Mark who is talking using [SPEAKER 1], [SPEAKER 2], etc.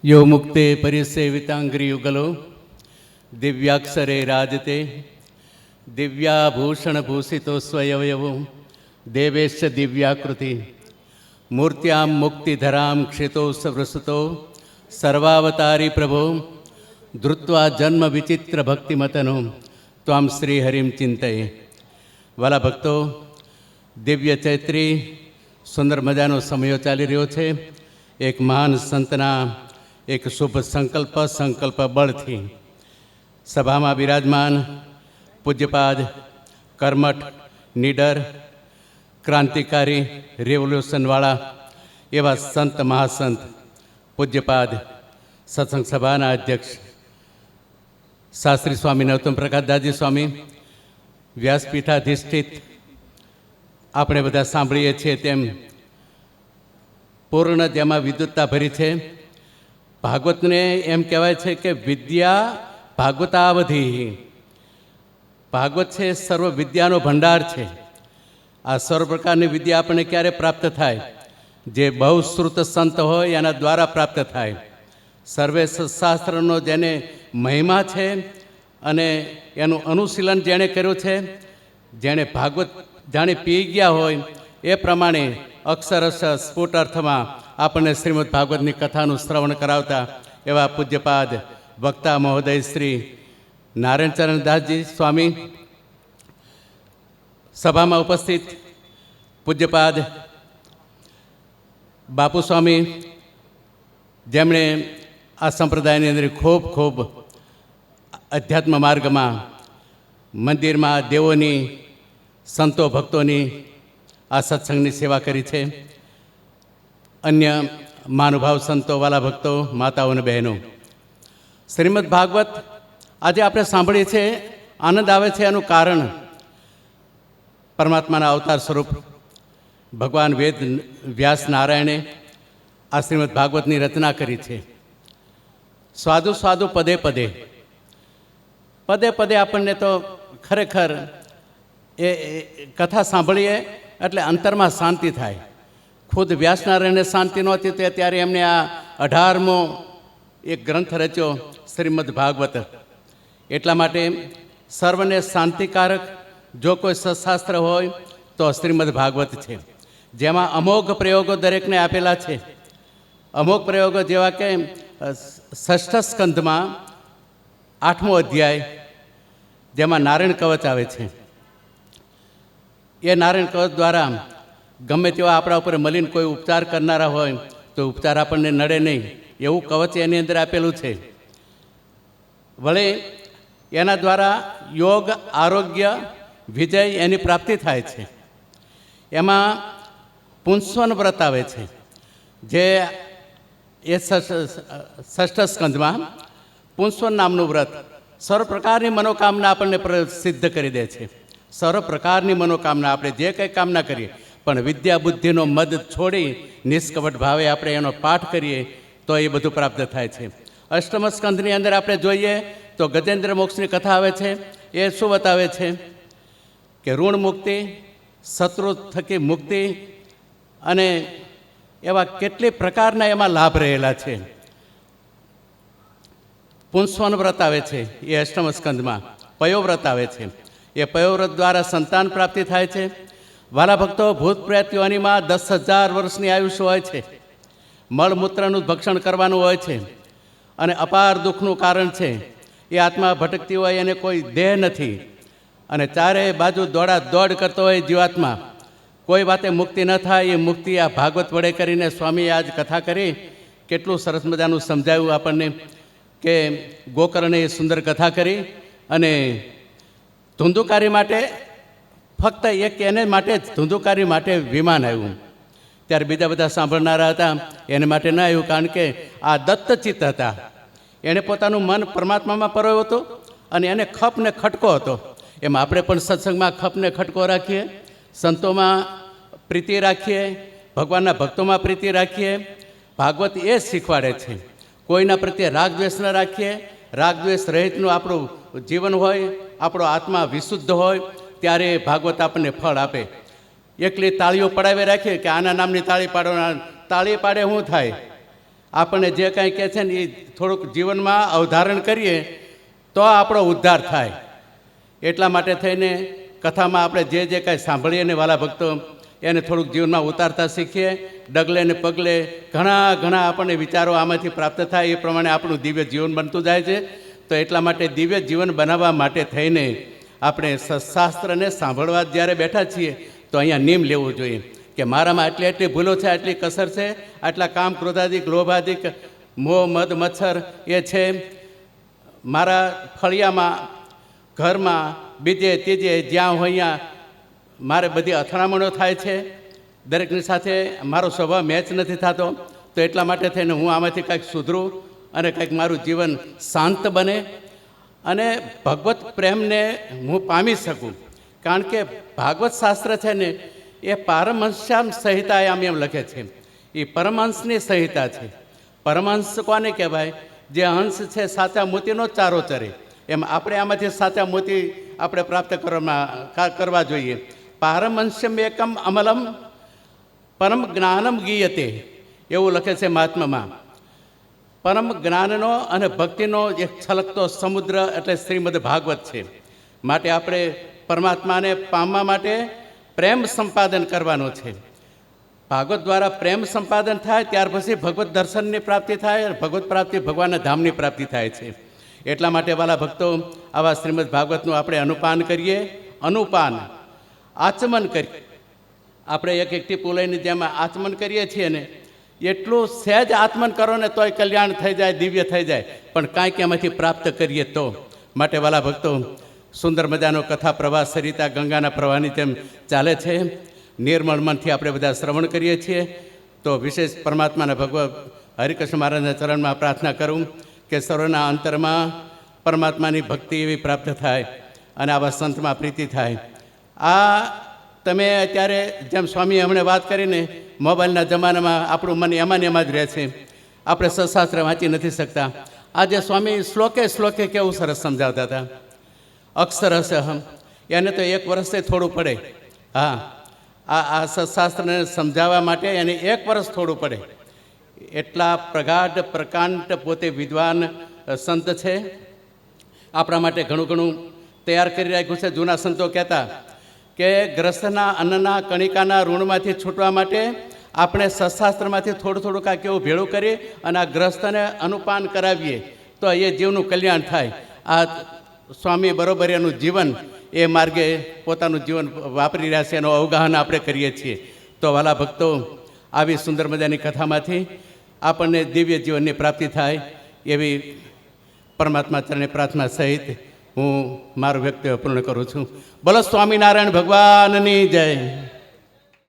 [SPEAKER 1] यो मुक्ते परिसेवितांग्रियुगलो दिव्याक्षरे राजते दिव्याभूषणभूषितो स्वयवयवो देवेश दिव्याकृति मूर्त्यां मुक्तिधरां क्षितो सवृसुतो सर्वावतारी प्रभो धृत्वा जन्म विचित्र भक्तिमतनो त्वां श्रीहरिं चिंतये। वाला भक्तो, दिव्य चैत्री सुंदर मजानो समयो चाली रह्यो छे। एक महान संतना एक शुभ संकल्प बळथी सभामां विराजमान पूज्यपाद कर्मठ निडर क्रांतिकारी रेवोल्यूशनवाळा एवा संत महासंत पूज्यपाद सत्संग सभाना अध्यक्ष शास्त्री स्वामी नरोत्तम प्रकाशदासजी स्वामी व्यासपीठाधिष्ठित આપણે બધા સાંભળીએ છીએ તેમ પૂર્ણ જેમાં વિદ્વત્તા ભરી છે। ભાગવતને એમ કહેવાય છે કે વિદ્યા ભાગવતાવધિ, ભાગવત છે સર્વ વિદ્યાનો ભંડાર છે। આ સર્વ પ્રકારની વિદ્યા આપણને ક્યારે પ્રાપ્ત થાય? જે બહુશ્રુત સંત હોય એના દ્વારા પ્રાપ્ત થાય। સર્વે શાસ્ત્રનો જેને મહિમા છે અને એનું અનુશીલન જેણે કર્યું છે, જેણે ભાગવત જાણે પી ગયા હોય એ પ્રમાણે અક્ષરશ સ્ફુટ અર્થમાં આપણને શ્રીમદ ભાગવતની કથાનું શ્રવણ કરાવતા એવા પૂજ્યપાદ વક્તા મહોદય શ્રી નારાયણચરણદાસજી સ્વામી, સભામાં ઉપસ્થિત પૂજ્યપાદ બાપુ સ્વામી, જેમણે આ સંપ્રદાયની અંદર ખૂબ ખૂબ અધ્યાત્મ માર્ગમાં મંદિરમાં દેવોની સંતો ભક્તોની આ સત્સંગની સેવા કરી છે। અન્ય મહાનુભાવ સંતો વાલા ભક્તો, માતાઓ અને બહેનો, શ્રીમદ ભાગવત આજે આપણે સાંભળીએ છીએ, આનંદ આવે છે। એનું કારણ પરમાત્માના અવતાર સ્વરૂપ ભગવાન વેદ વ્યાસ નારાયણે આ શ્રીમદ ભાગવતની રચના કરી છે। સ્વાદુ સ્વાદુ પદે પદે પદે પદે આપણને તો ખરેખર એ કથા સાંભળીએ એટલે અંતરમાં શાંતિ થાય। ખુદ વ્યાસનારાયણને શાંતિ નહોતી તે ત્યારે એમને આ 18મો એક ગ્રંથ રચ્યો શ્રીમદ ભાગવત। એટલા માટે સર્વને શાંતિકારક જો કોઈ સત્શાસ્ત્ર હોય તો શ્રીમદ ભાગવત છે, જેમાં અમોઘ પ્રયોગો દરેકને આપેલા છે। અમોઘ પ્રયોગો જેવા કે ષષ્ઠ સ્કંધમાં 8મો અધ્યાય, જેમાં નારાયણ કવચ આવે છે। એ નારાયણ કવચ દ્વારા ગમે તેવા આપણા ઉપર મલિન કોઈ ઉપચાર કરનારા હોય તો ઉપચાર આપણને નડે નહીં એવું કવચ એની અંદર આપેલું છે। વળી એના દ્વારા યોગ, આરોગ્ય, વિજય એની પ્રાપ્તિ થાય છે। એમાં પુંસ્વન વ્રત આવે છે, જે એ ષષ્ઠ સ્કંધમાં પુંસ્વન નામનું વ્રત સર્વ પ્રકારની મનોકામના આપણને સિદ્ધ કરી દે છે। સર્વ પ્રકારની મનોકામના આપણે જે કંઈ કામના કરીએ પણ વિદ્યા બુદ્ધિનો મદ છોડી નિષ્કપટ ભાવે આપણે એનો પાઠ કરીએ તો એ બધું પ્રાપ્ત થાય છે। અષ્ટમ સ્કંધની અંદર આપણે જોઈએ તો ગજેન્દ્ર મોક્ષની કથા આવે છે। એ શું બતાવે છે કે ઋણ મુક્તિ, શત્રુ થકી મુક્તિ અને એવા કેટલી પ્રકારના એમાં લાભ રહેલા છે। પુંસ્વન વ્રત આવે છે એ અષ્ટમ સ્કંધમાં। પયોવ્રત આવે છે, એ પયોવ્રત દ્વારા સંતાન પ્રાપ્તિ થાય છે। વાલા ભક્તો, ભૂત પ્રેત યોનિમાં 10,000 વર્ષની આયુષ્ય હોય છે। મળમૂત્રનું ભક્ષણ કરવાનું હોય છે અને અપાર દુઃખનું કારણ છે। એ આત્મા ભટકતી હોય, એને કોઈ દેહ નથી અને ચારે બાજુ દોડા દોડ કરતો હોય જીવાત્મા, કોઈ વાતે મુક્તિ ન થાય। એ મુક્તિ આ ભાગવત વડે કરીને સ્વામીએ આજ કથા કરી, કેટલું સરસ મજાનું સમજાવ્યું આપણને કે ગોકર્ણે એ સુંદર કથા કરી અને ધુંધુકારી માટે ફક્ત એક એને માટે જ ધુંધુકારી માટે વિમાન આવ્યું, ત્યારે બીજા બધા સાંભળનારા હતા એને માટે ન આવ્યું, કારણ કે આ દત્તચિત્ત હતા। એણે પોતાનું મન પરમાત્મામાં પરોવ્યું હતું અને એને ખપ ને ખટકો હતો। એમ આપણે પણ સત્સંગમાં ખપ ને ખટકો રાખીએ, સંતોમાં પ્રીતિ રાખીએ, ભગવાનના ભક્તોમાં પ્રીતિ રાખીએ। ભાગવત એ શીખવાડે છે, કોઈના પ્રત્યે રાગ દ્વેષ ન રાખીએ। રાગ દ્વેષ રહિતનું આપણું જીવન હોય, આપણો આત્મા વિશુદ્ધ હોય, ત્યારે ભાગવત આપણને ફળ આપે। એકલી તાળીઓ પડાવી રાખીએ કે આના નામની તાળી પાડો, તાળી પાડે શું થાય? આપણને જે કાંઈ કહે છે ને એ થોડુંક જીવનમાં અવધારણ કરીએ તો આપણો ઉદ્ધાર થાય. એટલા માટે થઈને કથામાં આપણે જે કાંઈ સાંભળીએ ને વાલા ભક્તો એને થોડુંક જીવનમાં ઉતારતા શીખીએ. ડગલે ને પગલે ઘણા આપણને વિચારો આમાંથી પ્રાપ્ત થાય એ પ્રમાણે આપણું દિવ્ય જીવન બનતું જાય છે. તો એટલા માટે દિવ્ય જીવન બનાવવા માટે થઈને આપણે સત્શાસ્ત્રને સાંભળવા જ્યારે બેઠા છીએ તો અહીંયા નિયમ લેવો જોઈએ કે મારામાં આટલી ભૂલો છે, આટલી કસર છે, આટલા કામ, ક્રોધાદિક, લોભાદિક, મોહ, મદ, મચ્છર એ છે મારા ફળિયામાં, ઘરમાં, બીજે ત્રીજે જ્યાં હોય ત્યાં મારે બધી અથડામણો થાય છે. દરેકની સાથે મારો સ્વભાવ મેચ નથી થતો. તો એટલા માટે થઈને હું આમાંથી કંઈક સુધરું અને કંઈક મારું જીવન શાંત બને અને ભગવત પ્રેમને હું પામી શકું. કારણ કે ભાગવત શાસ્ત્ર છે ને એ પારમહંસ્યામ સંહિતા એમ લખે છે. એ પરમહંસની સંહિતા છે. પરમહંસ કોને કહેવાય? જે હંસ છે સાચા મોતીનો ચારો ચરે. એમ આપણે આમાંથી સાચા મોતી આપણે પ્રાપ્ત કરવા જોઈએ. પારમહંસ્યમ એકમ અમલમ પરમ જ્ઞાનમ ગીયતે એવું લખે છે મહાત્મામાં. પરમ જ્ઞાનનો અને ભક્તિનો એક છલકતો સમુદ્ર એટલે શ્રીમદ ભાગવત છે. માટે આપણે પરમાત્માને પામવા માટે પ્રેમ સંપાદન કરવાનો છે. ભાગવત દ્વારા પ્રેમ સંપાદન થાય ત્યાર પછી ભગવત દર્શનની પ્રાપ્તિ થાય અને ભગવત પ્રાપ્તિ ભગવાનના ધામની પ્રાપ્તિ થાય છે. એટલા માટે વાલા ભક્તો આવા શ્રીમદ ભાગવતનું આપણે અનુપાન કરીએ. અનુપાન આચમન કરીએ. આપણે એક ટીપું લઈને જેમ આચમન કરીએ છીએ ને એટલું સહેજ આચમન કરો ને તોય કલ્યાણ થઈ જાય, દિવ્ય થઈ જાય. પણ કાંઈક એમાંથી પ્રાપ્ત કરીએ તો. માટે વાલા ભક્તો સુંદર મજાનો કથા પ્રવાહ સરિતા ગંગાના પ્રવાહની જેમ ચાલે છે. નિર્મળ મનથી આપણે બધા શ્રવણ કરીએ છીએ. તો વિશેષ પરમાત્માના ભગવત હરિકૃષ્ણ મહારાજના ચરણમાં પ્રાર્થના કરું કે સર્વના અંતરમાં પરમાત્માની ભક્તિ એવી પ્રાપ્ત થાય અને આવા સંતમાં પ્રીતિ થાય. આ તમે અત્યારે જેમ સ્વામીએ હમણાં વાત કરીને મોબાઈલના જમાનામાં આપણું મન એમાં જ રહે છે. આપણે સત્શાસ્ત્ર વાંચી નથી શકતા. આજે સ્વામી શ્લોકે કેવું સરસ સમજાવતા હતા. અક્ષરશ એને તો 1 વર્ષથી થોડું પડે. હા, આ સત્શાસ્ત્રને સમજાવવા માટે એને 1 વર્ષ થોડું પડે. એટલા પ્રગાઢ પ્રકાંડ પોતે વિદ્વાન સંત છે. આપણા માટે ઘણું તૈયાર કરી રાખ્યું છે. જૂના સંતો કહેતા કે ગ્રસ્તના અન્નના કણિકાના ઋણમાંથી છૂટવા માટે આપણે સત્શાસ્ત્રમાંથી થોડું કાંઈક એવું ભેળું કરી અને આ ગ્રસ્તને અનુપાન કરાવીએ તો એ જીવનું કલ્યાણ થાય. આ સ્વામી બરોબર એનું જીવન એ માર્ગે પોતાનું જીવન વાપરી રહ્યા છે. એનું અવગાહન આપણે કરીએ છીએ. તો વાલા ભક્તો આવી સુંદર મજાની કથામાંથી આપણને દિવ્ય જીવનની પ્રાપ્તિ થાય એવી પરમાત્મા ચરણે પ્રાર્થના સહિત હું મારું વ્યક્તિત્વ પૂર્ણ કરું છું. બોલો સ્વામિનારાયણ ભગવાનની જય.